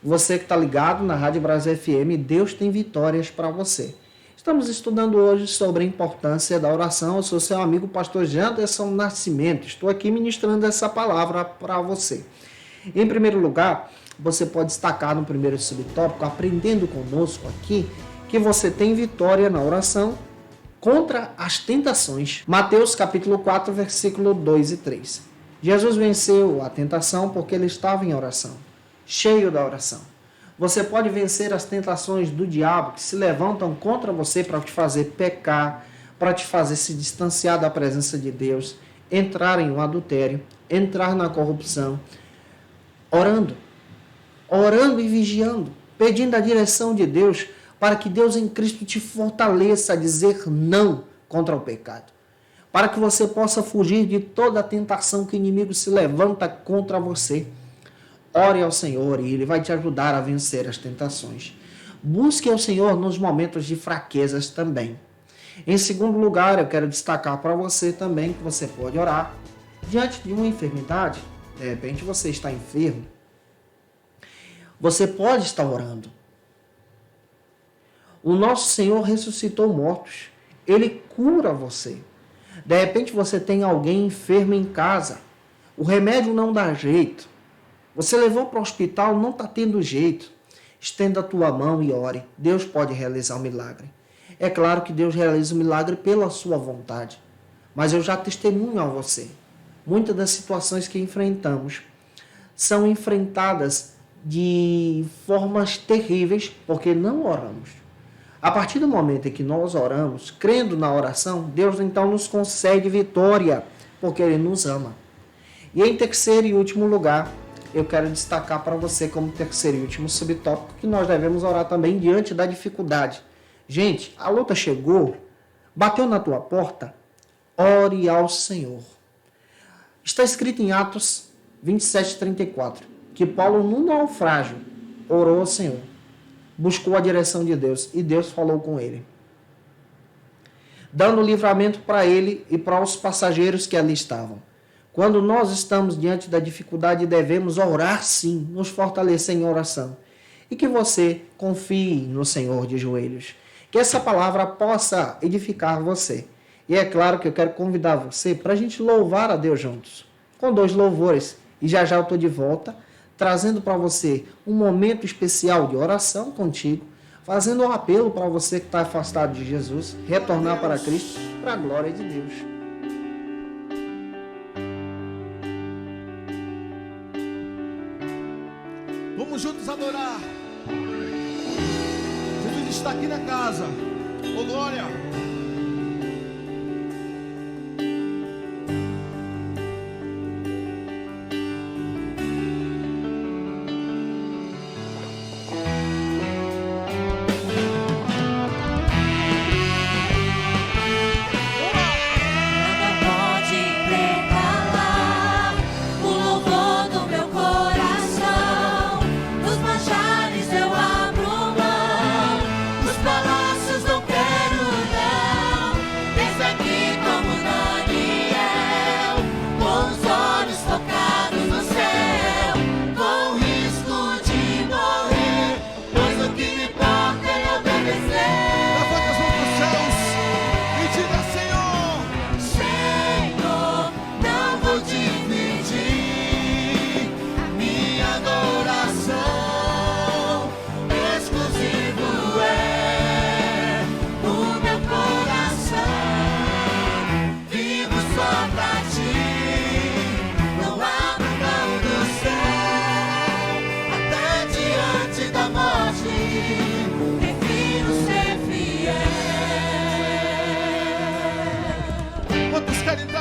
Speaker 1: Você que está ligado na Rádio Brasil FM, Deus tem vitórias para você. Estamos estudando hoje sobre a importância da oração. Eu sou seu amigo pastor Janderson Nascimento. Estou aqui ministrando essa palavra para você. Em primeiro lugar, você pode destacar no primeiro subtópico, aprendendo conosco aqui, que você tem vitória na oração contra as tentações. Mateus capítulo 4, versículo 2 e 3. Jesus venceu a tentação porque ele estava em oração. cheio da oração. Você pode vencer as tentações do diabo que se levantam contra você para te fazer pecar, para te fazer se distanciar da presença de Deus, entrar em um adultério, entrar na corrupção, orando e vigiando, pedindo a direção de Deus para que Deus em Cristo te fortaleça a dizer não contra o pecado, para que você possa fugir de toda a tentação que o inimigo se levanta contra você. Ore ao Senhor e Ele vai te ajudar a vencer as tentações. Busque ao Senhor nos momentos de fraquezas também. Em segundo lugar, eu quero destacar para você também que você pode orar diante de uma enfermidade. De repente você está enfermo. Você pode estar orando. O nosso Senhor ressuscitou mortos. Ele cura você. De repente você tem alguém enfermo em casa. O remédio não dá jeito. Você levou para o hospital, não está tendo jeito. Estenda a tua mão e ore. Deus pode realizar um milagre. É claro que Deus realiza o milagre pela sua vontade. Mas eu já testemunho a você. Muitas das situações que enfrentamos são enfrentadas de formas terríveis porque não oramos. A partir do momento em que nós oramos, crendo na oração, Deus então nos concede vitória, porque Ele nos ama. E em terceiro e último lugar, eu quero destacar para você como terceiro e último subtópico que nós devemos orar também diante da dificuldade. Gente, a luta chegou, bateu na tua porta, ore ao Senhor. Está escrito em Atos 27:34, que Paulo, no naufrágio, orou ao Senhor, buscou a direção de Deus e Deus falou com ele, dando livramento para ele e para os passageiros que ali estavam. Quando nós estamos diante da dificuldade, devemos orar sim, nos fortalecer em oração. E que você confie no Senhor de joelhos. Que essa palavra possa edificar você. E é claro que eu quero convidar você para a gente louvar a Deus juntos. Com 2 louvores. E já eu estou de volta, trazendo para você um momento especial de oração contigo, fazendo um apelo para você que está afastado de Jesus, retornar para Cristo, para a glória de Deus.
Speaker 4: Vamos juntos adorar. Jesus está aqui na casa. Oh, glória.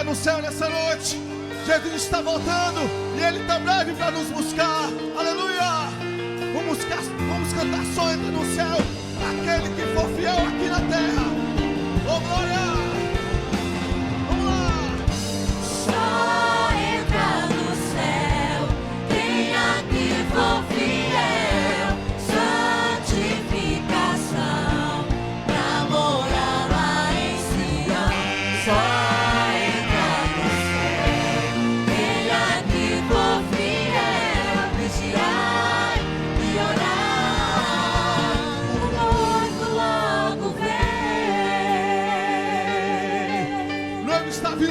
Speaker 4: No céu nessa noite, Jesus está voltando e Ele está breve para nos buscar. Aleluia! Vamos cantar, só entra no céu aquele que for fiel aqui na terra. Oh, glória! Vamos lá!
Speaker 5: Só entra no céu quem aqui for fiel. Santificação pra morar lá em Sião. Só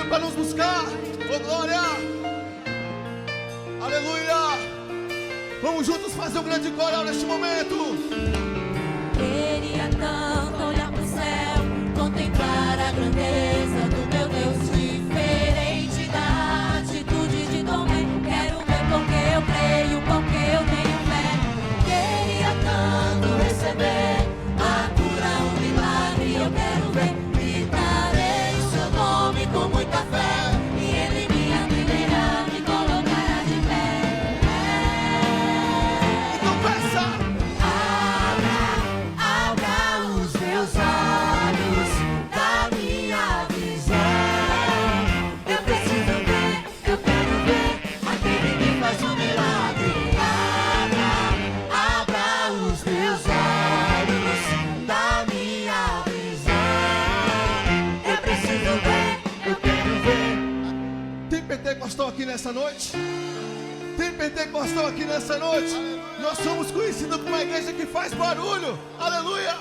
Speaker 4: para nos buscar, oh glória, aleluia. Vamos juntos fazer um grande coral neste momento.
Speaker 5: Queria tanto olhar pro céu, contemplar a grandeza do meu Deus, diferente da atitude de Tomé. Quero ver porque eu creio, porque eu tenho fé.
Speaker 4: pentecostal aqui nessa noite? Tem pentecostal aqui nessa noite? Nós somos conhecidos como uma igreja que faz barulho. Aleluia!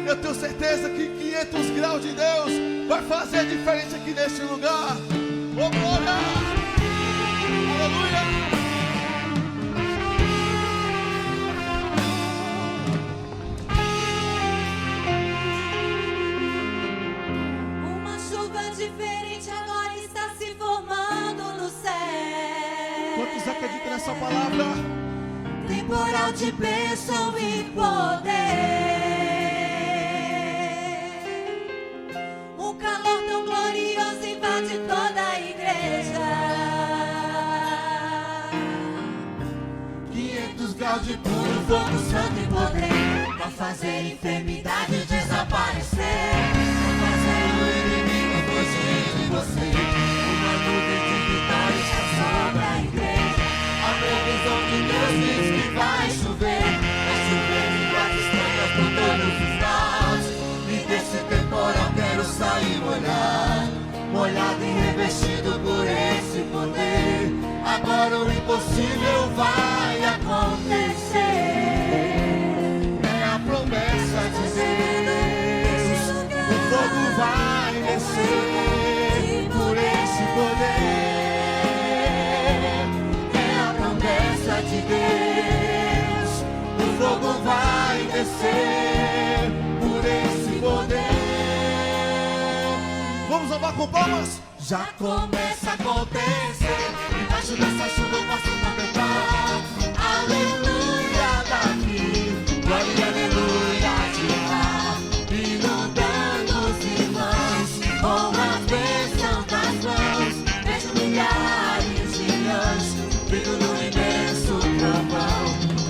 Speaker 4: Eu tenho certeza que 500 graus de Deus vai fazer diferente aqui neste lugar. Oh, glória! Aleluia!
Speaker 5: Uma chuva diferente agora está se formando no céu.
Speaker 4: Quantos acreditam nessa palavra?
Speaker 5: Temporal de bênção e poder. Um calor tão glorioso invade toda a igreja.
Speaker 6: 500 graus de puro fogo, santo e poder, pra fazer enfermidade desaparecer, pra fazer o inimigo fugir de você. Uma nuvem de vitória está sobre a igreja. A previsão de Deus diz que vai chover em pratas estranhas por todos os lados. E desse temporal quero sair molhado e revestido por esse poder. Agora o impossível vai acontecer. É a promessa de Deus. O fogo vai descer por esse poder. É a promessa de Deus. O fogo vai descer por esse poder.
Speaker 4: Vamos louvar com palmas?
Speaker 6: Já começa a acontecer. Embaixo dessa chuva eu posso contemplar. Aleluia daqui, glória e aleluia de lá. Inundando os irmãos com as bênçãos das mãos. Vejo milhares de anjos vindo no imenso trovão.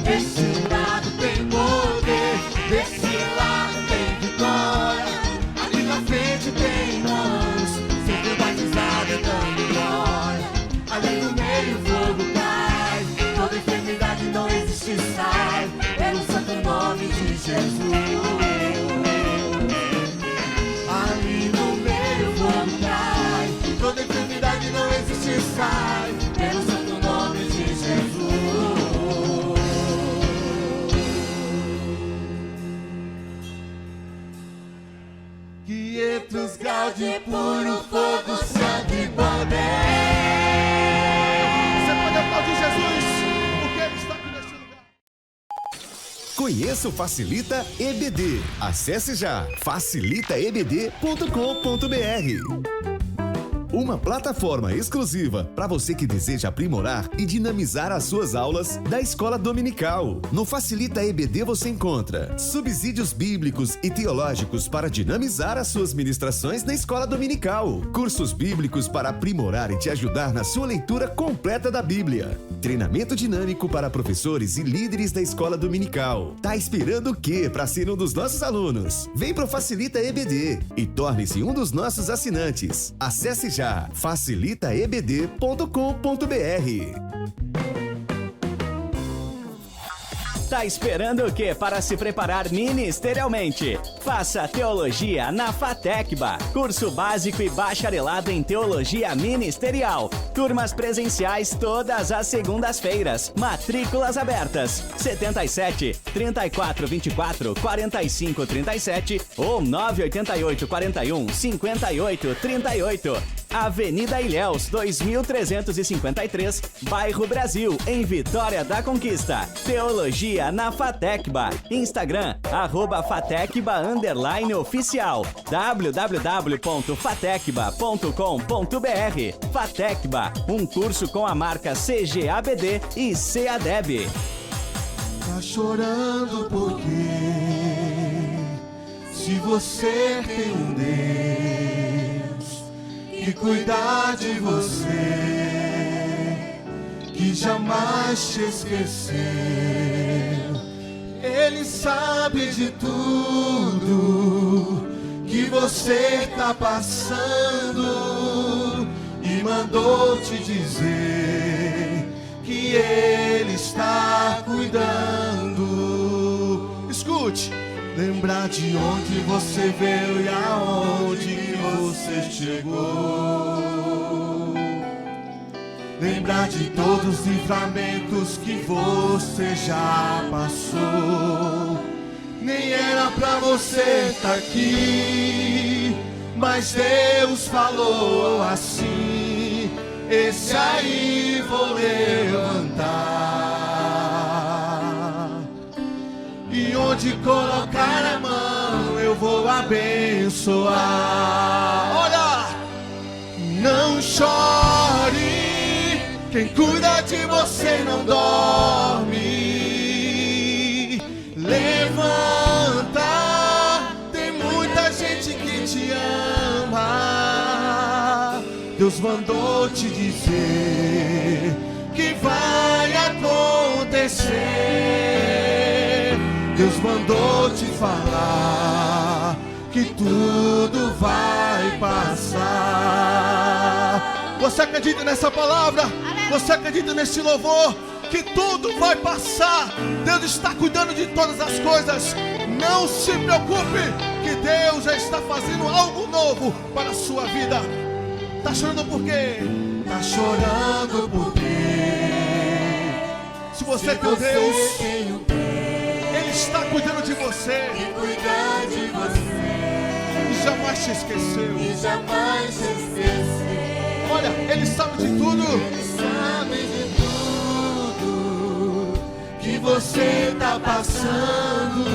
Speaker 6: Esse lado tem poder, desse lado tem vitória. Ali na frente tem mãos sendo batizado e dando glória. Além do meio o fogo cai, toda enfermidade não existe sai, pelo santo nome de Jesus. Ali no meio o fogo cai, toda enfermidade não existe sai, pelo santo nome de Jesus. 500 graus de puro fogo, santo e poder.
Speaker 4: Você pode aplaudir Jesus, porque Ele está aqui neste lugar.
Speaker 7: Conheça o Facilita EBD. Acesse já facilitaebd.com.br. Uma plataforma exclusiva para você que deseja aprimorar e dinamizar as suas aulas da escola dominical. No Facilita EBD você encontra subsídios bíblicos e teológicos para dinamizar as suas ministrações na escola dominical, cursos bíblicos para aprimorar e te ajudar na sua leitura completa da Bíblia, treinamento dinâmico para professores e líderes da escola dominical. Tá esperando o quê para ser um dos nossos alunos? Vem pro Facilita EBD e torne-se um dos nossos assinantes. Acesse já facilitaebd.com.br.
Speaker 8: Tá esperando o que para se preparar ministerialmente? Faça Teologia na FATECBA, curso básico e bacharelado em Teologia Ministerial. Turmas presenciais todas as segundas-feiras. Matrículas abertas. 77 34 24 45 37 ou 988 41 58 38. Avenida Ilhéus, 2353, Bairro Brasil, em Vitória da Conquista. Teologia na FATECBA. Instagram, @FATECBA_oficial. www.fatecba.com.br. FATECBA, um curso com a marca CGABD e CADEB.
Speaker 6: Tá chorando por quê? Se você tem um Deus que cuidar de você, que jamais te esqueceu. Ele sabe de tudo que você tá passando e mandou te dizer que Ele está cuidando. Escute, lembrar de onde você veio e aonde você chegou.
Speaker 4: Lembrar de todos os livramentos que você já passou. Nem era pra você estar aqui, mas Deus falou assim: esse aí vou levantar, e onde colocar a mão eu vou abençoar. Olha, não chore, quem cuida de você não dorme. Levanta, tem muita gente que te ama. Deus mandou te dizer que vai acontecer. Deus mandou te falar que tudo vai passar. Você acredita nessa palavra? Você acredita nesse louvor? Que tudo vai passar. Deus está cuidando de todas as coisas. Não se preocupe, que Deus já está fazendo algo novo para a sua vida. Tá chorando por quê? Tá chorando por quê? Se você tem Deus, Ele está cuidando de você. E jamais te esqueceu. Olha, Ele sabe de tudo.
Speaker 6: Ele sabe de tudo que você tá passando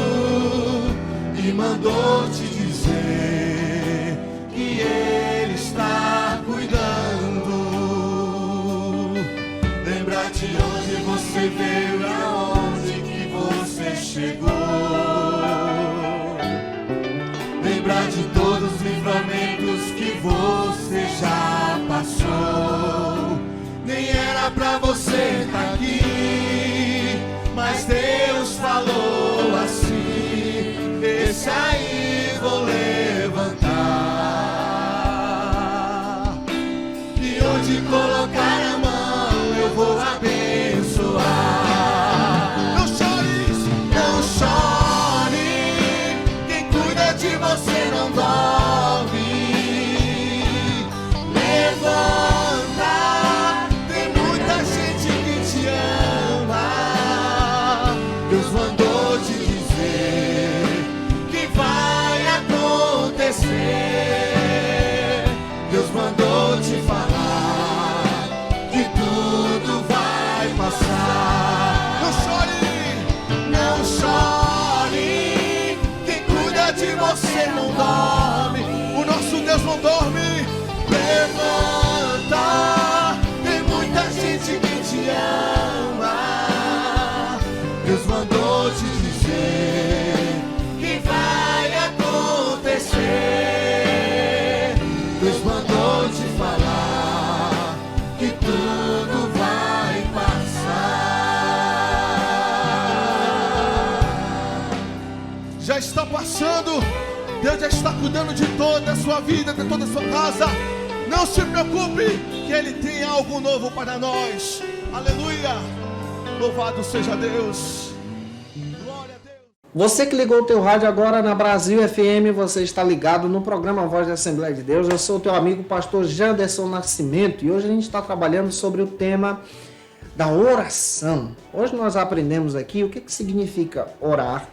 Speaker 6: e mandou te dizer que Ele está cuidando. Lembrar de onde você veio e aonde que você chegou. Lembrar de todos os livramentos que você já passou. Nem era pra você estar aqui, mas Deus falou assim: esse aí vou levantar, e onde colocar a mão eu vou abençoar. Não chore, não chore, quem cuida de você não dorme. Levanta, tem muita gente que te ama. Deus mandou te dizer que vai acontecer. Deus mandou te falar que tudo vai passar. Não chore, não chore, quem cuida de você não dorme. O nosso Deus não dorme. Levanta, tem muita gente que te ama. Deus mandou te dizer que vai acontecer. Deus mandou te falar que tudo vai passar.
Speaker 4: Já está passando. Deus já está cuidando de toda a sua vida, de toda a sua casa. Não se preocupe, que Ele tem algo novo para nós. Aleluia. Louvado seja Deus. Glória a Deus.
Speaker 1: Você que ligou o teu rádio agora na Brasil FM, você está ligado no programa Voz da Assembleia de Deus. Eu sou o teu amigo pastor Janderson Nascimento e hoje a gente está trabalhando sobre o tema da oração. Hoje nós aprendemos aqui o que significa orar.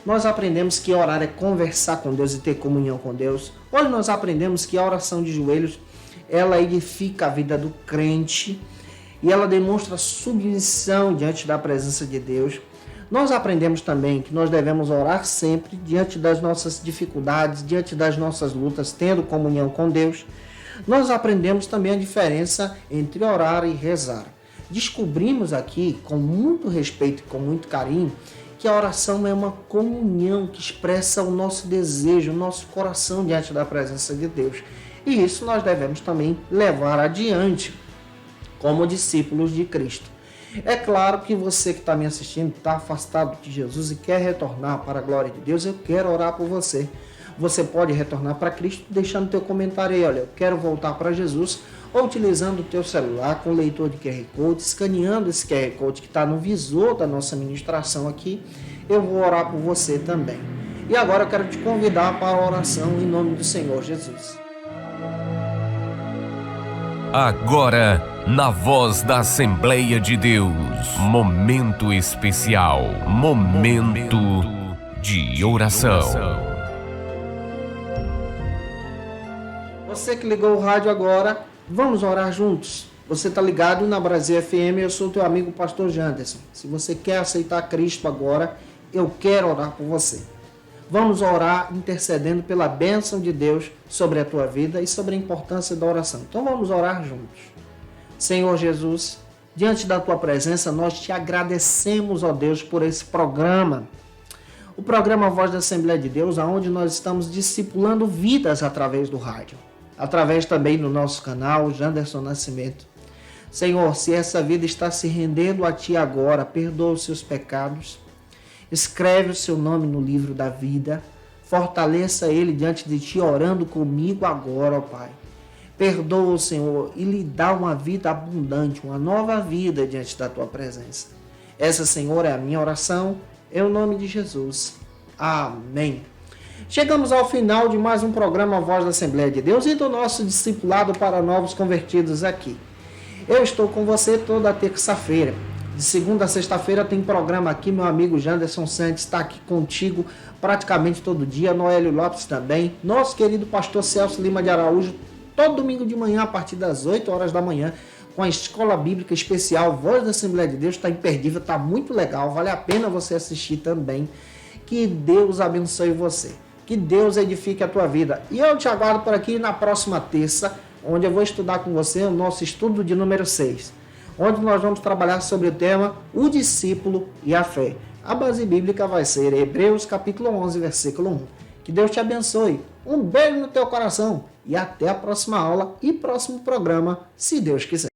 Speaker 1: Nós aprendemos que orar é conversar com Deus e ter comunhão com Deus. Hoje nós aprendemos que a oração de joelhos, ela edifica a vida do crente e ela demonstra submissão diante da presença de Deus. Nós aprendemos também que nós devemos orar sempre diante das nossas dificuldades, diante das nossas lutas, tendo comunhão com Deus. Nós aprendemos também a diferença entre orar e rezar. Descobrimos aqui, com muito respeito e com muito carinho, que a oração é uma comunhão que expressa o nosso desejo, o nosso coração diante da presença de Deus. E isso nós devemos também levar adiante como discípulos de Cristo. É claro que você que está me assistindo está afastado de Jesus e quer retornar para a glória de Deus. Eu quero orar por você. Você pode retornar para Cristo deixando teu comentário aí, olha, eu quero voltar para Jesus, ou utilizando o teu celular com leitor de QR Code, escaneando esse QR Code que está no visor da nossa ministração aqui. Eu vou orar por você também. E agora eu quero te convidar para a oração em nome do Senhor Jesus.
Speaker 2: Agora, na voz da Assembleia de Deus, momento especial, momento de oração.
Speaker 1: Você que ligou o rádio agora, vamos orar juntos. Você está ligado na Brasil FM, eu sou teu amigo pastor Janderson. Se você quer aceitar Cristo agora, eu quero orar por você. Vamos orar intercedendo pela bênção de Deus sobre a tua vida e sobre a importância da oração. Então vamos orar juntos. Senhor Jesus, diante da tua presença, nós te agradecemos, ó Deus, por esse programa. O programa Voz da Assembleia de Deus, onde nós estamos discipulando vidas através do rádio. Através também do nosso canal, Janderson Nascimento. Senhor, se essa vida está se rendendo a Ti agora, perdoa os seus pecados, escreve o seu nome no livro da vida, fortaleça ele diante de Ti, orando comigo agora, ó Pai. Perdoa, Senhor, e lhe dá uma vida abundante, uma nova vida diante da Tua presença. Essa, Senhor, é a minha oração, em nome de Jesus. Amém. Chegamos ao final de mais um programa Voz da Assembleia de Deus e do nosso discipulado para novos convertidos aqui. Eu estou com você toda terça-feira. De segunda a sexta-feira tem programa aqui, meu amigo Janderson Santos está aqui contigo praticamente todo dia, Noélio Lopes também, nosso querido pastor Celso Lima de Araújo, todo domingo de manhã a partir das 8 horas da manhã, com a Escola Bíblica Especial Voz da Assembleia de Deus, está imperdível, está muito legal, vale a pena você assistir também. Que Deus abençoe você, que Deus edifique a tua vida. E eu te aguardo por aqui na próxima terça, onde eu vou estudar com você o nosso estudo de número 6, onde nós vamos trabalhar sobre o tema O Discípulo e a Fé. A base bíblica vai ser Hebreus capítulo 11, versículo 1. Que Deus te abençoe. Um beijo no teu coração e até a próxima aula e próximo programa, se Deus quiser.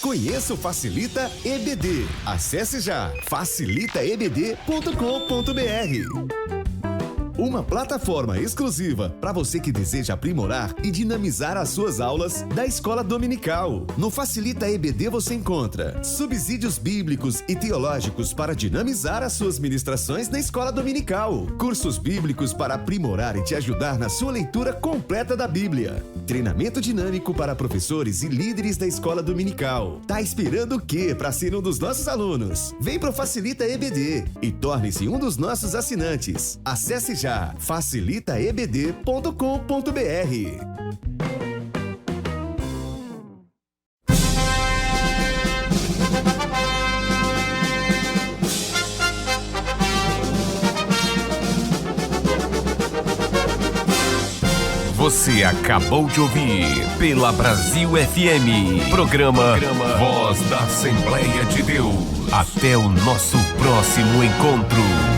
Speaker 7: Conheça o Facilita EBD. Acesse já facilitaebd.com.br. Uma plataforma exclusiva para você que deseja aprimorar e dinamizar as suas aulas da escola dominical. No Facilita EBD você encontra subsídios bíblicos e teológicos para dinamizar as suas ministrações na escola dominical, cursos bíblicos para aprimorar e te ajudar na sua leitura completa da Bíblia, treinamento dinâmico para professores e líderes da escola dominical. Tá esperando o quê para ser um dos nossos alunos? Vem pro Facilita EBD e torne-se um dos nossos assinantes. Acesse já facilitaebd.com.br.
Speaker 2: Você acabou de ouvir pela Brasil FM, programa Voz da Assembleia de Deus. Até o nosso próximo encontro.